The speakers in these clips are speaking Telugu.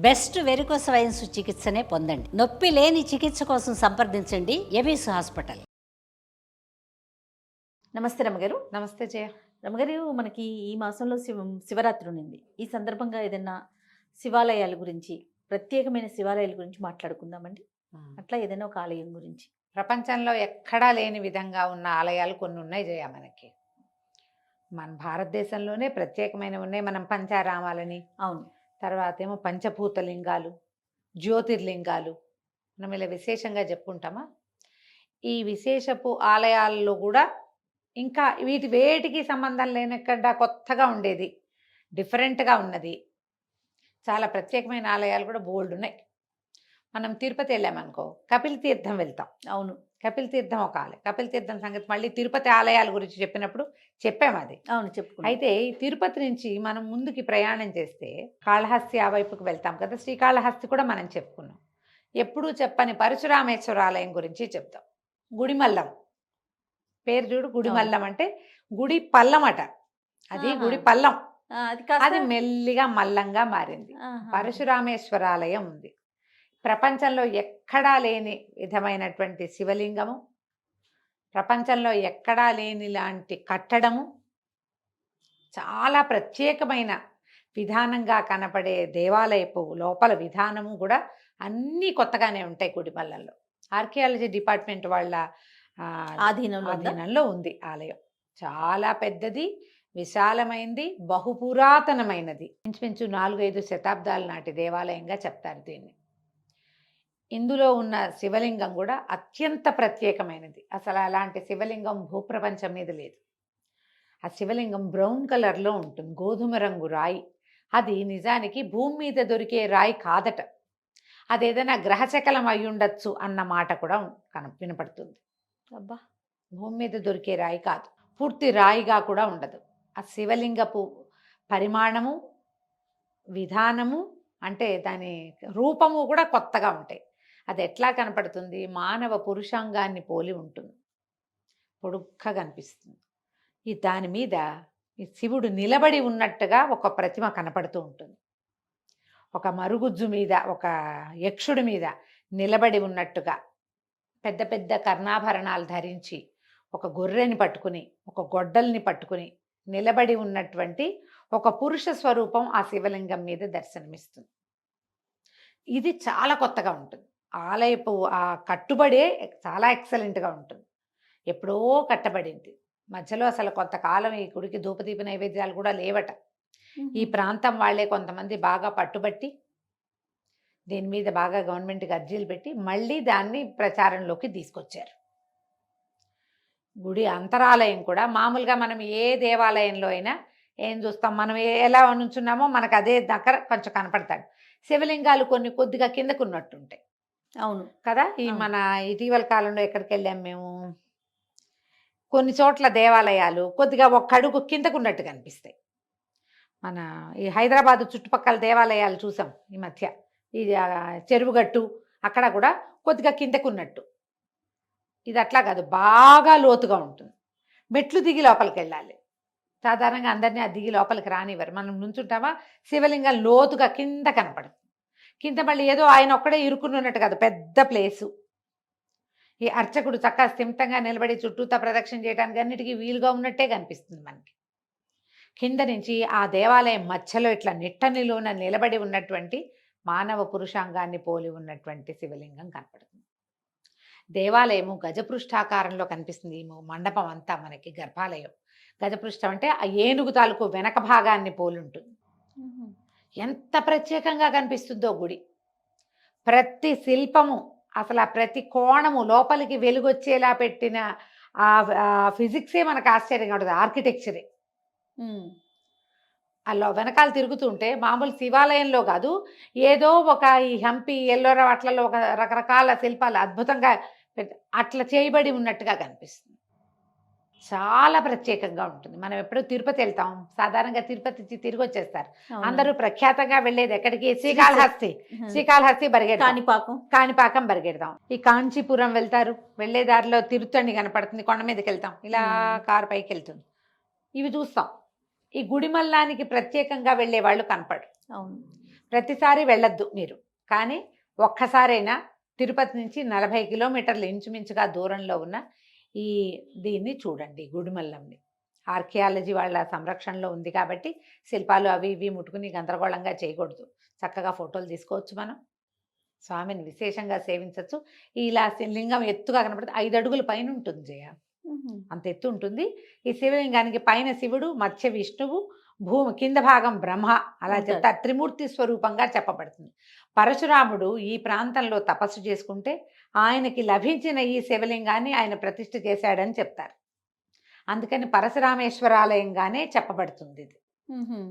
బెస్ట్ వెరికోస్ వెయిన్స్ చికిత్సనే పొందండి. నొప్పి లేని చికిత్స కోసం సంప్రదించండి ఎవిస్ హాస్పిటల్. నమస్తే రమ్మగారు. నమస్తే జయ. రమ్మగారు, మనకి ఈ మాసంలో శివరాత్రి ఉంది. ఈ సందర్భంగా ఏదైనా శివాలయాల గురించి, ప్రత్యేకమైన శివాలయాల గురించి మాట్లాడుకుందామండి. అట్లా ఏదైనా ఒక ఆలయం గురించి. ప్రపంచంలో ఎక్కడా లేని విధంగా ఉన్న ఆలయాలు కొన్ని ఉన్నాయి జయ. మనకి మన భారతదేశంలోనే ప్రత్యేకమైన ఉన్నాయి. మనం పంచారామాలని, అవును, తర్వాత ఏమో పంచభూతలింగాలు, జ్యోతిర్లింగాలు, మనం ఇలా విశేషంగా చెప్పుకుంటామా. ఈ విశేషపు ఆలయాల్లో కూడా ఇంకా వేటికి సంబంధం లేనకుండా కొత్తగా ఉండేది, డిఫరెంట్గా ఉన్నది, చాలా ప్రత్యేకమైన ఆలయాలు కూడా బోల్డ్ ఉన్నాయి. మనం తిరుపతి వెళ్ళామనుకో, కపిల్ తీర్థం వెళ్తాం. అవును, కపిల్ తీర్థం ఒక ఆలయం. కపిల్ తీర్థం సంగతి మళ్ళీ తిరుపతి ఆలయాల గురించి చెప్పినప్పుడు చెప్పాము అది. అవును, చెప్పుకున్నాం. అయితే ఈ తిరుపతి నుంచి మనం ముందుకి ప్రయాణం చేస్తే కాళహస్తి ఆ వైపుకి వెళ్తాం కదా. శ్రీకాళహస్తి కూడా మనం చెప్పుకున్నాం. ఎప్పుడూ చెప్పని పరశురామేశ్వర ఆలయం గురించి చెప్తాం. గుడిమల్లం పేరు చూడు, గుడిమల్లం అంటే గుడి పల్లం అట. అది గుడి పల్లం, అది మెల్లిగా మల్లంగా మారింది. పరశురామేశ్వర ఆలయం ఉంది. ప్రపంచంలో ఎక్కడా లేని విధమైనటువంటి శివలింగము, ప్రపంచంలో ఎక్కడా లేని లాంటి కట్టడము, చాలా ప్రత్యేకమైన విధానంగా కనపడే దేవాలయపు లోపల విధానము కూడా అన్నీ కొత్తగానే ఉంటాయి. గుడిమల్లంలో ఆర్కియాలజీ డిపార్ట్మెంట్ వాళ్ళ ఆధీనంలో ఉంది ఆలయం. చాలా పెద్దది, విశాలమైంది, బహుపురాతనమైనది. ఇంచుమించు 4-5 శతాబ్దాల నాటి దేవాలయంగా చెప్తారు దీన్ని. ఇందులో ఉన్న శివలింగం కూడా అత్యంత ప్రత్యేకమైనది. అసలు అలాంటి శివలింగం భూప్రపంచం మీద లేదు. ఆ శివలింగం బ్రౌన్ కలర్లో ఉంటుంది, గోధుమ రంగు రాయి. అది నిజానికి భూమి మీద దొరికే రాయి కాదట. అదేదైనా గ్రహశకలం అయి ఉండొచ్చు అన్న మాట కూడా వినపడుతుంది. అబ్బా, భూమి మీద దొరికే రాయి కాదు, పూర్తి రాయిగా కూడా ఉండదు. ఆ శివలింగపు పరిమాణము, విధానము, అంటే దాని రూపము కూడా కొత్తగా ఉంటాయి. అది ఎట్లా కనపడుతుంది? మానవ పురుషాంగాన్ని పోలి ఉంటుంది, పొడుగ్గా కనిపిస్తుంది. ఈ దాని మీద ఈ శివుడు నిలబడి ఉన్నట్టుగా ఒక ప్రతిమ కనపడుతూ ఉంటుంది. ఒక మరుగుజ్జు మీద, ఒక యక్షుడి మీద నిలబడి ఉన్నట్టుగా, పెద్ద పెద్ద కర్ణాభరణాలు ధరించి, ఒక గొర్రెని పట్టుకుని, ఒక గొడ్డల్ని పట్టుకుని నిలబడి ఉన్నటువంటి ఒక పురుష స్వరూపం ఆ శివలింగం మీద దర్శనమిస్తుంది. ఇది చాలా కొత్తగా ఉంటుంది. ఆలయపు ఆ కట్టుబడే చాలా ఎక్సలెంట్గా ఉంటుంది. ఎప్పుడో కట్టబడింది. మధ్యలో అసలు కొంతకాలం ఈ గుడికి ధూపదీప నైవేద్యాలు కూడా లేవట. ఈ ప్రాంతం వాళ్ళే కొంతమంది బాగా పట్టుబట్టి దీని మీద బాగా గవర్నమెంట్కి అర్జీలు పెట్టి మళ్ళీ దాన్ని ప్రచారంలోకి తీసుకొచ్చారు. గుడి అంతరాలయం కూడా మామూలుగా మనం ఏ దేవాలయంలో అయినా ఏం చూస్తాం, మనం ఎలా నుంచున్నామో మనకు అదే దగ్గర కొంచెం కనపడతాడు. శివలింగాలు కొన్ని కొద్దిగా కిందకు ఉన్నట్టుంటాయి. అవును కదా. మన ఇటీవల కాలంలో ఎక్కడికి వెళ్ళాం మేము, కొన్ని చోట్ల దేవాలయాలు కొద్దిగా ఒక అడుగు కిందకు ఉన్నట్టు కనిపిస్తాయి. మన ఈ హైదరాబాదు చుట్టుపక్కల దేవాలయాలు చూసాం ఈ మధ్య. ఈ చెరువుగట్టు అక్కడ కూడా కొద్దిగా కిందకున్నట్టు. ఇది అట్లా కాదు, బాగా లోతుగా ఉంటుంది. మెట్లు దిగి లోపలికి వెళ్ళాలి. సాధారణంగా అందరినీ ఆ దిగి లోపలికి రానివ్వరు. మనం నుంచుంటామా, శివలింగం లోతుగా కింద కనపడుతుంది. కింద మళ్ళీ ఏదో ఆయన ఒక్కడే ఇరుక్కున్నట్టు కాదు, పెద్ద ప్లేసు. ఈ అర్చకుడు చక్కగా స్థిమితంగా నిలబడి చుట్టూతా ప్రదక్షిణ చేయడానికి అన్నిటికీ వీలుగా ఉన్నట్టే కనిపిస్తుంది మనకి. కింద నుంచి ఆ దేవాలయం మధ్యలో ఇట్లా నిట్టనిలోన నిలబడి ఉన్నటువంటి మానవ పురుషాంగాన్ని పోలి ఉన్నటువంటి శివలింగం కనపడుతుంది. దేవాలయము గజపృష్ఠాకారంలో కనిపిస్తుంది. ఈ మండపం అంతా మనకి గర్భాలయం. గజపృష్ఠం అంటే ఆ ఏనుగు తాలూకు వెనక భాగాన్ని పోలి ఉంటుంది. ఎంత ప్రత్యేకంగా కనిపిస్తుందో గుడి. ప్రతి శిల్పము, అసలు ఆ ప్రతి కోణము, లోపలికి వెలుగొచ్చేలా పెట్టిన ఆ ఫిజిక్సే మనకు ఆశ్చర్యంగా ఉంటుంది, ఆర్కిటెక్చరే. అలా వెనకాల తిరుగుతుంటే మామూలు శివాలయంలో కాదు, ఏదో ఒక ఈ హంపి, ఎల్లోరా అట్లలో ఒక రకరకాల శిల్పాలు అద్భుతంగా అట్లా చేయబడి ఉన్నట్టుగా కనిపిస్తుంది. చాలా ప్రత్యేకంగా ఉంటుంది. మనం ఎప్పుడూ తిరుపతి వెళ్తాం, సాధారణంగా తిరుపతి తిరిగి వచ్చేస్తారు అందరూ. ప్రఖ్యాతంగా వెళ్ళేది ఎక్కడికి? శ్రీకాళహస్తి. శ్రీకాళహస్తి బరిగెడతాం, కాణిపాకం బరిగెడతాం. ఈ కాంచీపురం వెళ్తారు, వెళ్ళే దారిలో తిరుత్తణి కనపడుతుంది, కొండ మీదకి వెళ్తాం, ఇలా కారు పైకి వెళ్తుంది, ఇవి చూస్తాం. ఈ గుడిమల్లానికి ప్రత్యేకంగా వెళ్ళే వాళ్ళు కనపడరు. అవును, ప్రతిసారి వెళ్ళొద్దు మీరు, కానీ ఒక్కసారైనా తిరుపతి నుంచి 40 కిలోమీటర్లు ఇంచుమించుగా దూరంలో ఉన్న ఈ దీన్ని చూడండి, గుడిమల్లంని. ఆర్కియాలజీ వాళ్ళ సంరక్షణలో ఉంది కాబట్టి శిల్పాలు అవి ఇవి ముట్టుకుని గందరగోళంగా చేయకూడదు. చక్కగా ఫోటోలు తీసుకోవచ్చు మనం, స్వామిని విశేషంగా సేవించవచ్చు. ఇలా లింగం ఎత్తుగా కనపడితే 5 అడుగుల పైన ఉంటుంది జయ, అంత ఎత్తు ఉంటుంది. ఈ శివలింగానికి పైన శివుడు, మధ్య విష్ణువు, భూమి కింద భాగం బ్రహ్మ, అలా చెప్తారు. త్రిమూర్తి స్వరూపంగా చెప్పబడుతుంది. పరశురాముడు ఈ ప్రాంతంలో తపస్సు చేసుకుంటే ఆయనకి లభించిన ఈ శివలింగాన్ని ఆయన ప్రతిష్ఠ చేశాడని చెప్తారు. అందుకని పరశురామేశ్వరాలయంగానే చెప్పబడుతుంది ఇది.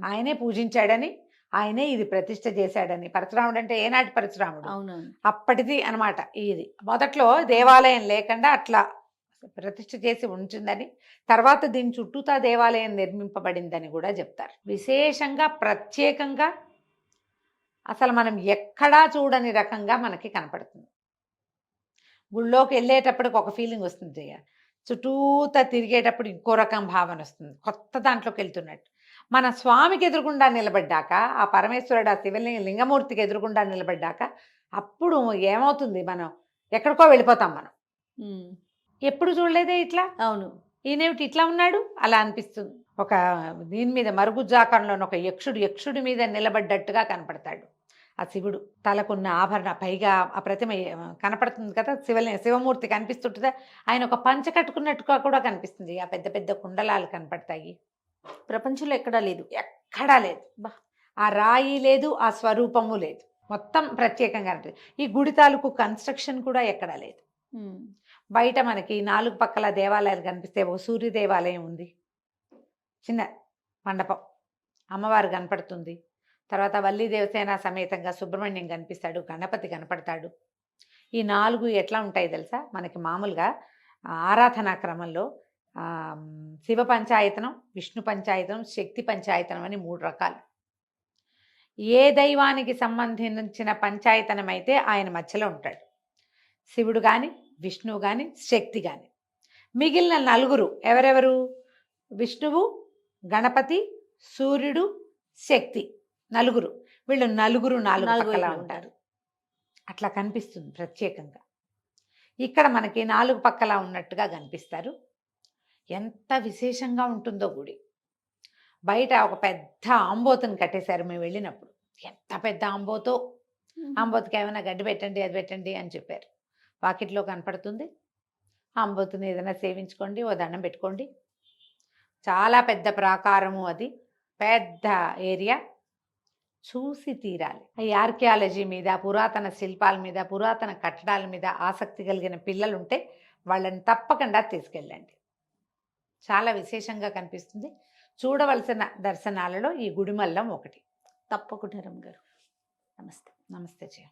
ఆయనే పూజించాడని, ఆయనే ఇది ప్రతిష్ఠ చేశాడని. పరశురాముడు అంటే ఏనాటి పరశురాముడు? అవునవును. అప్పటిది అనమాట. ఇది మొదట్లో దేవాలయం లేకుండా అట్లా ప్రతిష్ఠ చేసి ఉంచిందని, తర్వాత దీని చుట్టూతా దేవాలయం నిర్మింపబడిందని కూడా చెప్తారు. విశేషంగా ప్రత్యేకంగా అసలు మనం ఎక్కడా చూడని రకంగా మనకి కనపడుతుంది. గుళ్ళోకి వెళ్ళేటప్పటికి ఒక ఫీలింగ్ వస్తుంది జయ, చుట్టూతా తిరిగేటప్పుడు ఇంకో రకం భావన వస్తుంది, కొత్త దాంట్లోకి వెళ్తున్నట్టు. మన స్వామికి ఎదురుగుండా నిలబడ్డాక, ఆ పరమేశ్వరుడు ఆ లింగమూర్తికి ఎదురుగుండా నిలబడ్డాక అప్పుడు ఏమవుతుంది, మనం ఎక్కడికో వెళ్ళిపోతాం. మనం ఎప్పుడు చూడలేదే ఇట్లా, అవును, ఈయనేమిటి ఇట్లా ఉన్నాడు అలా అనిపిస్తుంది. ఒక దీని మీద మరుగుజ్జాకారంలో ఒక యక్షుడి మీద నిలబడ్డట్టుగా కనపడతాడు ఆ శివుడు. తలకున్న ఆభరణ, పైగా ఆ ప్రతిమ కనపడుతుంది కదా, శివమూర్తి కనిపిస్తుంటుందా, ఆయన ఒక పంచ కట్టుకున్నట్టుగా కూడా కనిపిస్తుంది. ఆ పెద్ద పెద్ద కుండలాలు కనపడతాయి. ప్రపంచంలో ఎక్కడా లేదు. ఎక్కడా లేదు, ఆ రాయి లేదు, ఆ స్వరూపము లేదు, మొత్తం ప్రత్యేకంగా ఉంటుంది. ఈ గుడి తాలూకు కన్స్ట్రక్షన్ కూడా ఎక్కడా లేదు. బయట మనకి 4 పక్కల దేవాలయాలు కనిపిస్తే, ఒక సూర్య దేవాలయం ఉంది, చిన్న మండపం, అమ్మవారు కనపడుతుంది. తర్వాత వల్లి దేవసేన సమేతంగా సుబ్రహ్మణ్యం కనిపిస్తాడు, గణపతి కనపడతాడు. ఈ 4 ఎట్లా ఉంటాయి తెలుసా, మనకి మామూలుగా ఆరాధనా క్రమంలో శివ పంచాయతనం, విష్ణు పంచాయతనం, శక్తి పంచాయతనం అని 3 రకాలు. ఏ దైవానికి సంబంధించిన పంచాయతనం అయితే ఆయన మధ్యలో ఉంటాడు, శివుడు కానీ, విష్ణువు కానీ, శక్తి కానీ. మిగిలిన 4 ఎవరెవరు? విష్ణువు, గణపతి, సూర్యుడు, శక్తి, 4. వీళ్ళు 4 పక్కలా ఉంటారు. అట్లా కనిపిస్తుంది ప్రత్యేకంగా. ఇక్కడ మనకి 4 పక్కలా ఉన్నట్టుగా కనిపిస్తారు. ఎంత విశేషంగా ఉంటుందో గుడి. బయట ఒక పెద్ద ఆంబోతుని కట్టేశారు మేము వెళ్ళినప్పుడు. ఎంత పెద్ద ఆంబోతో, ఆంబోతుకి ఏమైనా గడ్డి పెట్టండి, అది పెట్టండి అని చెప్పారు. వాకిట్లో కనపడుతుంది. ఆంబోతుని ఏదైనా సేవించుకోండి, ఓ దండం పెట్టుకోండి. చాలా పెద్ద ప్రాకారము, అది పెద్ద ఏరియా, చూసి తీరాలి. ఈ ఆర్కియాలజీ మీద, పురాతన శిల్పాల మీద, పురాతన కట్టడాల మీద ఆసక్తి కలిగిన పిల్లలు ఉంటే వాళ్ళని తప్పకుండా తీసుకెళ్ళండి. చాలా విశేషంగా కనిపిస్తుంది. చూడవలసిన దర్శనాలలో ఈ గుడిమల్లం ఒకటి. తప్పకుండా రమ్మ గారు. నమస్తే. నమస్తే జయ.